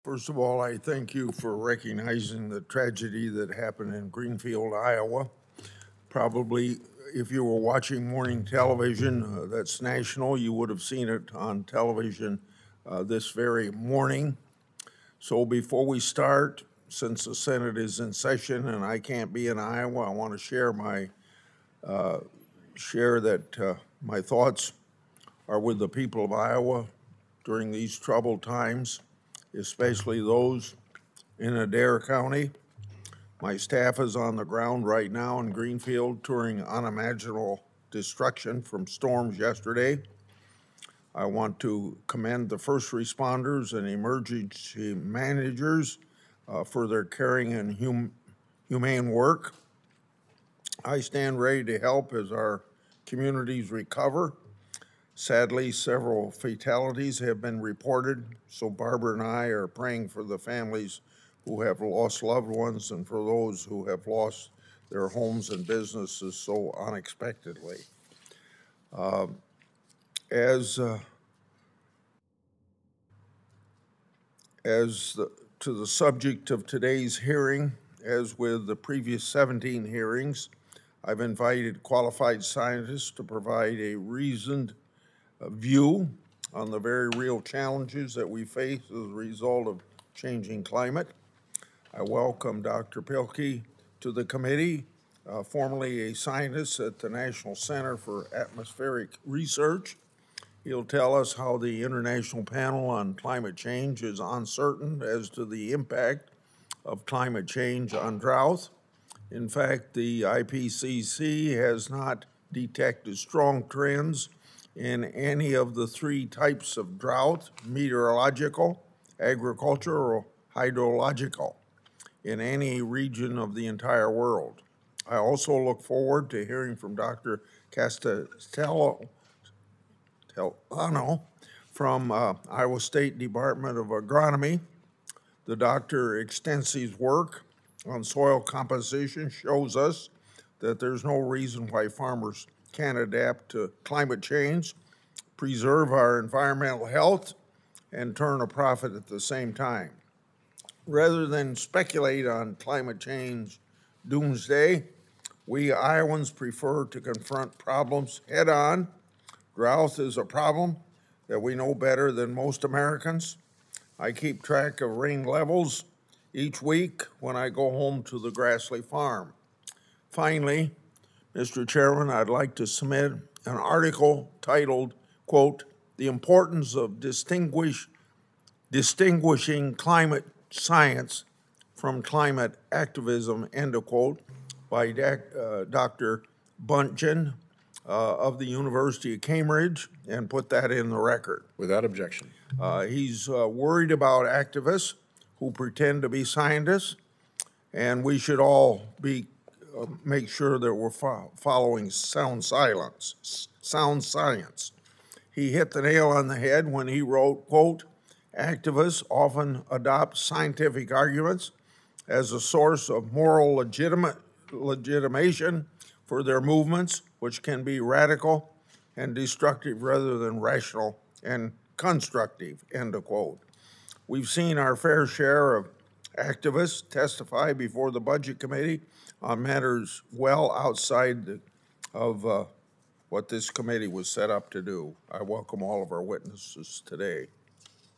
First of all, I thank you for recognizing the tragedy that happened in Greenfield, Iowa. Probably, if you were watching morning television that's national, you would have seen it on television this very morning. So before we start, since the Senate is in session and I can't be in Iowa, I want to share my thoughts are with the people of Iowa during these troubled times, especially those in Adair County. My staff is on the ground right now in Greenfield touring unimaginable destruction from storms yesterday. I want to commend the first responders and emergency managers for their caring and humane work. I stand ready to help as our communities recover. Sadly, several fatalities have been reported, so Barbara and I are praying for the families who have lost loved ones and for those who have lost their homes and businesses so unexpectedly. To the subject of today's hearing, as with the previous 17 hearings, I've invited qualified scientists to provide a reasoned view on the very real challenges that we face as a result of changing climate. I welcome Dr. Pilkey to the committee, formerly a scientist at the National Center for Atmospheric Research. He'll tell us how the International Panel on Climate Change is uncertain as to the impact of climate change on drought. In fact, the IPCC has not detected strong trends in any of the three types of drought: meteorological, agricultural, or hydrological, in any region of the entire world. I also look forward to hearing from Dr. Castellano from Iowa State Department of Agronomy. The doctor extensive work on soil composition shows us that there's no reason why farmers can't adapt to climate change, preserve our environmental health, and turn a profit at the same time. Rather than speculate on climate change doomsday, we Iowans prefer to confront problems head on. Drought is a problem that we know better than most Americans. I keep track of rain levels each week when I go home to the Grassley farm. Finally, Mr. Chairman, I'd like to submit an article titled, quote, "The Importance of Distinguishing Climate Science from Climate Activism," end of quote, by Dr. Buntgen of the University of Cambridge, and put that in the record. Without objection. He's worried about activists who pretend to be scientists, and we should all make sure that we're following sound science. He hit the nail on the head when he wrote, quote, "Activists often adopt scientific arguments as a source of moral legitimation for their movements, which can be radical and destructive rather than rational and constructive," end of quote. We've seen our fair share of activists testify before the Budget Committee on matters well outside of what this committee was set up to do. I welcome all of our witnesses today.